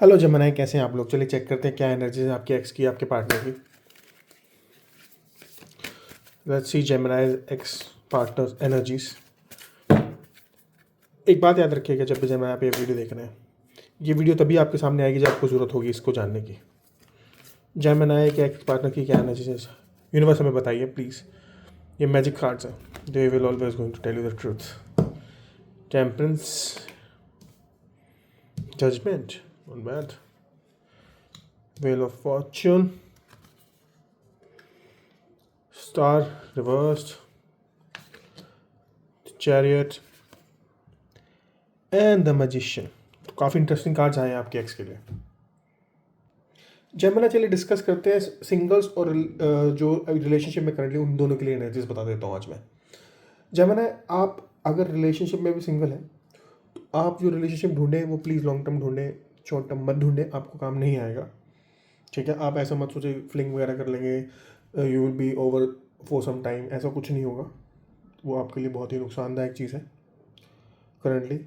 Hello जमनाई, कैसे हैं आप लोग? चलिए चेक करते हैं क्या एनर्जी है आपके एक्स की, आपके पार्टनर की। Let's see Gemini ex partner energies. एक बात याद रखिएगा, जब भी जेमिनाई आप ये वीडियो देख रहे हैं, ये वीडियो तभी आपके सामने आएगी जब आपको ज़रूरत होगी इसको जानने की। जेमिनाई के एक्स पार्टनर की क्या एनर्जीज है, यूनिवर्स हमें बताइए प्लीज़। ये मैजिक कार्ड्स हैं, they will always going to tell you the truth. Temperance, judgement, not bad. Wheel of fortune, star reversed, chariot and the magician. तो काफ़ी इंटरेस्टिंग कार्ड्स आए हैं आपके एक्स के लिए। जेमिनी, चलिए डिस्कस करते हैं सिंगल्स और जो रिलेशनशिप में करंटली, उन दोनों के लिए एनर्जीज बता देता हूँ आज मैं। जेमिनी, आप अगर रिलेशनशिप में भी सिंगल हैं तो आप जो रिलेशनशिप ढूंढें वो प्लीज़ लॉन्ग टर्म ढूंढें, शॉर्ट टर्म मत ढूंढें, आपको काम नहीं आएगा। ठीक है, आप ऐसा मत सोचिए फ्लिंग वगैरह कर लेंगे, you will be over for some time, ऐसा कुछ नहीं होगा। वो आपके लिए बहुत ही नुकसानदायक चीज़ है करंटली।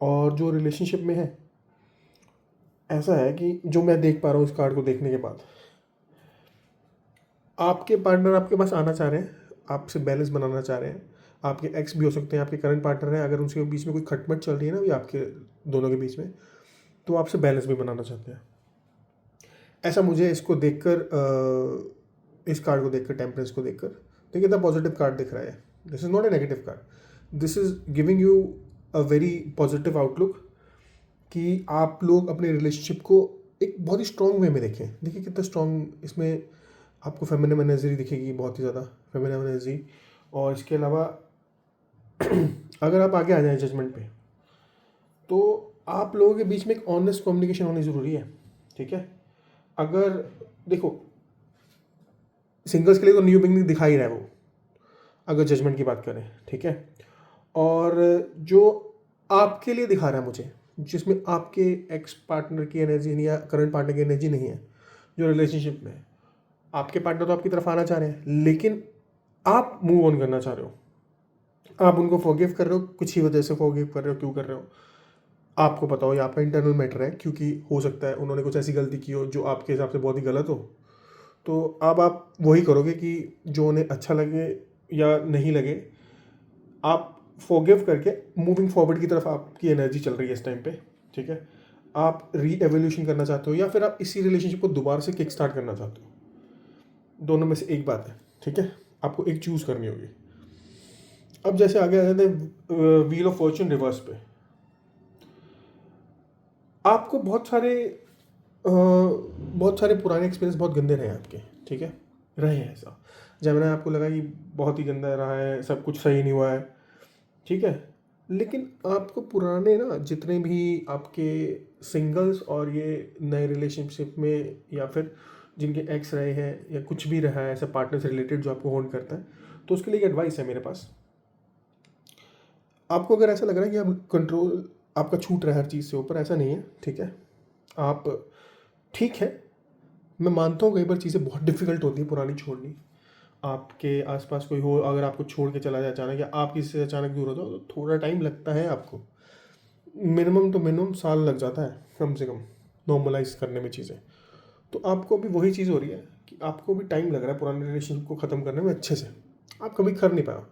और जो रिलेशनशिप में है, ऐसा है कि जो मैं देख पा रहा हूँ इस कार्ड को देखने के बाद, आपके पार्टनर आपके पास आना चाह रहे हैं, आपसे बैलेंस बनाना चाह रहे हैं। आपके एक्स भी हो सकते हैं, आपके करंट पार्टनर हैं। अगर उनके बीच में कोई खटमट चल रही है ना भी आपके दोनों के बीच में, तो आपसे बैलेंस भी बनाना चाहते हैं। ऐसा मुझे इसको देखकर, इस कार्ड को देखकर, टेम्परेंस को देखकर, तो कितना पॉजिटिव कार्ड दिख रहा है। This is not a negative card, this is giving you a very positive outlook कि आप लोग अपने रिलेशनशिप को एक बहुत ही स्ट्रॉन्ग वे में देखें। देखिए कितना स्ट्रॉन्ग इसमें आपको फेमिनिन एनर्जी दिखेगी, बहुत ही ज़्यादा फेमिनिन एनर्जी। और इसके अलावा अगर आप आगे आ जाएं जजमेंट पे, तो आप लोगों के बीच में एक ऑनेस्ट कम्युनिकेशन होनी ज़रूरी है। ठीक है, अगर देखो सिंगल्स के लिए तो न्यू बिगनिंग दिखा ही रहा है वो, अगर जजमेंट की बात करें। ठीक है, और जो आपके लिए दिखा रहा है मुझे, जिसमें आपके एक्स पार्टनर की एनर्जी नहीं या करंट पार्टनर की एनर्जी नहीं है, जो रिलेशनशिप में है, आपके पार्टनर तो आपकी तरफ आना चाह रहे हैं, लेकिन आप मूव ऑन करना चाह रहे हो। आप उनको फॉरगिव कर रहे हो, कुछ ही वजह से फॉरगिव कर रहे हो। क्यों कर रहे हो आपको पता हो, ये आपका इंटरनल मैटर है, क्योंकि हो सकता है उन्होंने कुछ ऐसी गलती की हो जो आपके हिसाब से बहुत ही गलत हो। तो अब आप वही करोगे कि जो उन्हें अच्छा लगे या नहीं लगे, आप फॉरगिव करके मूविंग फॉरवर्ड की तरफ आपकी एनर्जी चल रही है इस टाइम पे। ठीक है, आप री एवोल्यूशन करना चाहते हो या फिर आप इसी रिलेशनशिप को दोबारा से किक स्टार्ट करना चाहते हो। दोनों में से एक बात है। ठीक है, आपको एक चूज़ करनी होगी। अब जैसे आगे आ जाते हैं व्हील ऑफ फॉर्च्यून रिवर्स पे। आपको बहुत सारे पुराने एक्सपीरियंस बहुत गंदे रहे हैं आपके। ठीक है, रहे हैं ऐसा, जब मैंने आपको लगा कि बहुत ही गंदा रहा है, सब कुछ सही नहीं हुआ है। ठीक है, लेकिन आपको पुराने ना जितने भी आपके सिंगल्स और ये नए रिलेशनशिप में, या फिर जिनके एक्स रहे हैं या कुछ भी रहा है ऐसा पार्टनर से रिलेटेड जो आपको होल्ड करता है, तो उसके लिए एक एडवाइस है मेरे पास। आपको अगर ऐसा लग रहा है कि आप कंट्रोल आपका छूट रहा है हर चीज़ से ऊपर, ऐसा नहीं है। ठीक है, आप ठीक है, मैं मानता हूँ कई बार चीज़ें बहुत डिफिकल्ट होती है पुरानी छोड़नी। आपके आसपास कोई हो अगर आपको छोड़ के चला जाए अचानक, या आप किसी से अचानक दूर हो जाओ, तो थोड़ा टाइम लगता है आपको। मिनिमम तो मिनिमम साल लग जाता है कम से कम नॉर्मलाइज करने में चीज़ें। तो आपको अभी वही चीज़ हो रही है कि आपको भी टाइम लग रहा है पुराने रिलेशनशिप को ख़त्म करने में अच्छे से। आप कभी कर नहीं पाए हो,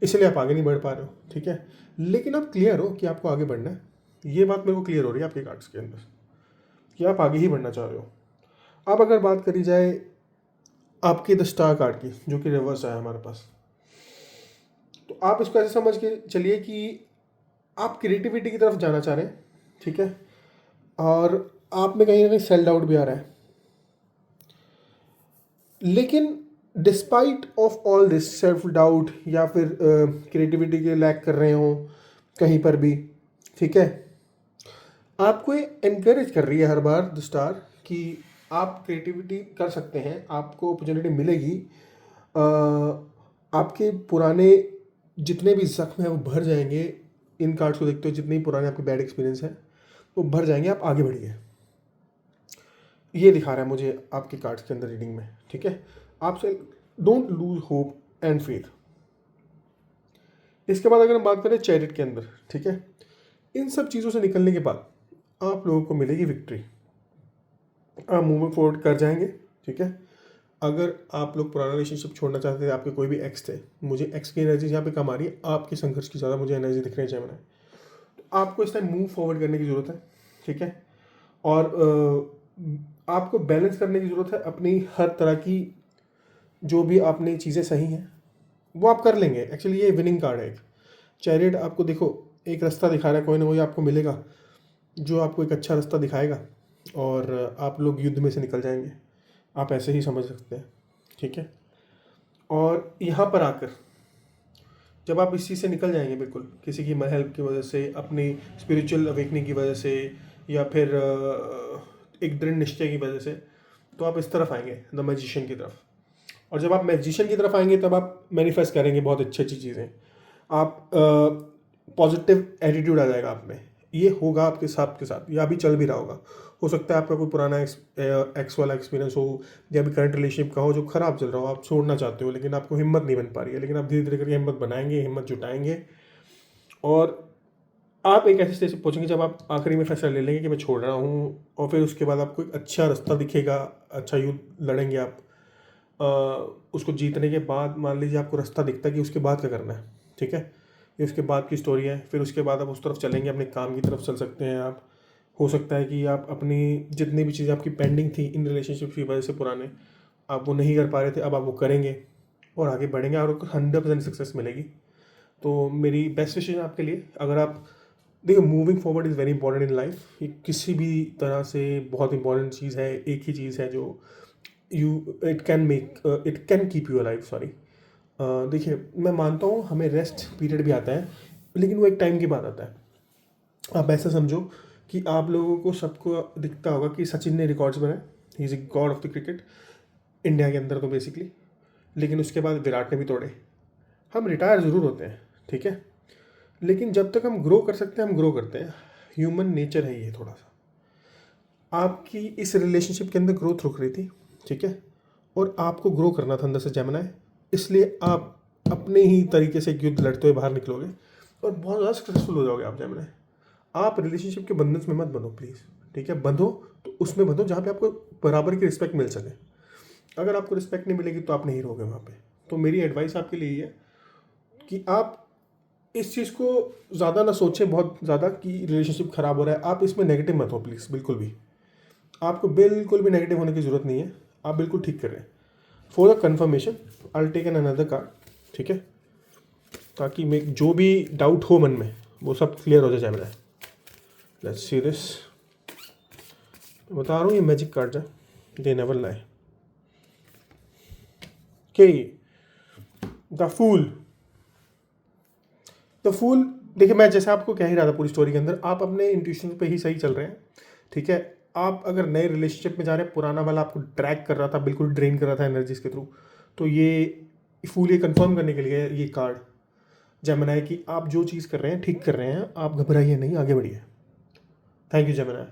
इसलिए आप आगे नहीं बढ़ पा रहे हो। ठीक है, लेकिन आप क्लियर हो कि आपको आगे बढ़ना है। ये बात मेरे को क्लियर हो रही है आपके कार्ड्स के अंदर कि आप आगे ही बढ़ना चाह रहे हो। अब अगर बात करी जाए आपके द स्टार कार्ड की, जो कि रिवर्स आया हमारे पास, तो आप इसको ऐसे समझ के चलिए कि आप क्रिएटिविटी की तरफ जाना चाह रहे हैं। ठीक है, और आप में कहीं ना कहीं सेल्फ डाउट भी आ रहा है, लेकिन despite of all this self doubt या फिर क्रिएटिविटी के लैक कर रहे हो कहीं पर भी, ठीक है, आपको ये इनकरेज कर रही है हर बार द स्टार कि आप क्रिएटिविटी कर सकते हैं, आपको अपॉर्चुनिटी मिलेगी। अ, आपके पुराने जितने भी जख्म हैं वो भर जाएंगे। इन कार्ड्स को देखते हो, जितने भी पुराने आपके बैड एक्सपीरियंस हैं वो भर जाएंगे, आप आगे बढ़िए। ये दिखा रहा है मुझे आपके कार्ड्स के अंदर रीडिंग में। ठीक है, आपसे don't lose hope and faith. इसके बाद अगर हम बात करें चैरिट के अंदर, ठीक है, इन सब चीज़ों से निकलने के बाद आप लोगों को मिलेगी विक्ट्री। आप मूविंग फॉरवर्ड कर जाएंगे, ठीक है। अगर आप लोग पुराना रिलेशनशिप छोड़ना चाहते थे, आपके कोई भी एक्स थे, मुझे एक्स की एनर्जी यहाँ पे कम आ रही है, आपके संघर्ष की ज़्यादा मुझे एनर्जी दिख रही है जेमिनी। तो आपको इस टाइम मूव फॉरवर्ड करने की ज़रूरत है, ठीक है। और आपको बैलेंस करने की ज़रूरत है अपनी हर तरह की, जो भी आपने चीज़ें सही हैं वो आप कर लेंगे। एक्चुअली ये विनिंग कार्ड है एक। चैरियट आपको देखो एक रास्ता दिखा रहा है, कोई ना कोई आपको मिलेगा जो आपको एक अच्छा रास्ता दिखाएगा और आप लोग युद्ध में से निकल जाएंगे, आप ऐसे ही समझ सकते हैं, ठीक है। और यहाँ पर आकर जब आप इस चीज़ से निकल जाएंगे, बिल्कुल किसी की हेल्प की वजह से, अपनी स्पिरिचुअल अवेकनिंग की वजह से, या फिर एक दृढ़ निश्चय की वजह से, तो आप इस तरफ आएंगे द मैजिशियन की तरफ। और जब आप मैजिशियन की तरफ आएंगे तब आप मैनिफेस्ट करेंगे बहुत अच्छी अच्छी चीज़ें। आप पॉजिटिव एटीट्यूड आ जाएगा आप में। ये होगा आपके साथ के साथ, या अभी चल भी रहा होगा। हो सकता है आपका कोई पुराना एक्स वाला एक्सपीरियंस हो, या अभी करंट रिलेशनशिप का हो जो ख़राब चल रहा हो, आप छोड़ना चाहते हो लेकिन आपको हिम्मत नहीं बन पा रही है, लेकिन आप धीरे धीरे करके हिम्मत बनाएंगे, हिम्मत जुटाएंगे, और आप एक ऐसे स्टेज पे पहुँचेंगे जब आप आखिरी में फैसला ले लेंगे कि मैं छोड़ रहा हूँ। और फिर उसके बाद आपको एक अच्छा रास्ता दिखेगा, अच्छा युद्ध लड़ेंगे आप। उसको जीतने के बाद मान लीजिए आपको रास्ता दिखता है कि उसके बाद क्या करना है, ठीक है। ये उसके बाद की स्टोरी है। फिर उसके बाद आप उस तरफ चलेंगे, अपने काम की तरफ चल सकते हैं आप। हो सकता है कि आप अपनी जितनी भी चीज़ें आपकी पेंडिंग थी इन रिलेशनशिप की वजह से पुराने, आप वो नहीं कर पा रहे थे, अब आप वो करेंगे और आगे बढ़ेंगे और 100% सक्सेस मिलेगी। तो मेरी बेस्ट विशेष आपके लिए। अगर आप देखिए, moving forward is very important in life. ये किसी भी तरह से बहुत इंपॉर्टेंट चीज़ है, एक ही चीज़ है जो it can keep you alive, sorry. देखिए, मैं मानता हूँ हमें रेस्ट पीरियड भी आता है, लेकिन वो एक टाइम के बाद आता है। आप ऐसा समझो कि आप लोगों को सबको दिखता होगा कि सचिन ने रिकॉर्ड्स बनाए, he is a god of the cricket India के अंदर तो बेसिकली, लेकिन उसके बाद विराट ने भी तोड़े। हम रिटायर ज़रूर होते हैं, ठीक है, लेकिन जब तक हम ग्रो कर सकते हैं हम ग्रो करते हैं। ह्यूमन नेचर है ये थोड़ा सा। आपकी इस रिलेशनशिप के अंदर ग्रोथ रुक रही थी, ठीक है, और आपको ग्रो करना था अंदर से जेमिनी, इसलिए आप अपने ही तरीके से एक युद्ध लड़ते हुए बाहर निकलोगे और बहुत ज़्यादा सक्सेसफुल हो जाओगे आप जेमिनी। आप रिलेशनशिप के बंधन में मत बंधो प्लीज़, ठीक है। बंधो तो उसमें बंधो जहाँ पे आपको बराबर की रिस्पेक्ट मिल सके। अगर आपको रिस्पेक्ट नहीं मिलेगी तो आप नहीं रहोगे वहाँ पे। तो मेरी एडवाइस आपके लिए ये है कि आप इस चीज़ को ज़्यादा ना सोचें, बहुत ज़्यादा, कि रिलेशनशिप ख़राब हो रहा है। आप इसमें नेगेटिव मत हो प्लीज़, बिल्कुल भी। आपको बिल्कुल भी नेगेटिव होने की ज़रूरत नहीं है, आप बिल्कुल ठीक कर रहे हैं। For the confirmation I take an another card, ठीक है, ताकि मैं जो भी डाउट हो मन में वो सब क्लियर हो जाए जेमिनी। Let's see this. बता रहा हूँ ये मैजिक कार्ड है, दे नेवर लाई। के द फूल। द फूल, देखिए मैं जैसे आपको कह ही रहा था पूरी स्टोरी के अंदर, आप अपने इंट्यूशन पे ही सही चल रहे हैं, ठीक है। आप अगर नए रिलेशनशिप में जा रहे हैं, पुराना वाला आपको ड्रैग कर रहा था, बिल्कुल ड्रेन कर रहा था एनर्जीज के थ्रू, तो ये फूल ये कंफर्म करने के लिए ये कार्ड जेमिनी कि आप जो चीज़ कर रहे हैं ठीक कर रहे हैं, आप घबराइए नहीं, आगे बढ़िए। Thank you Gemini.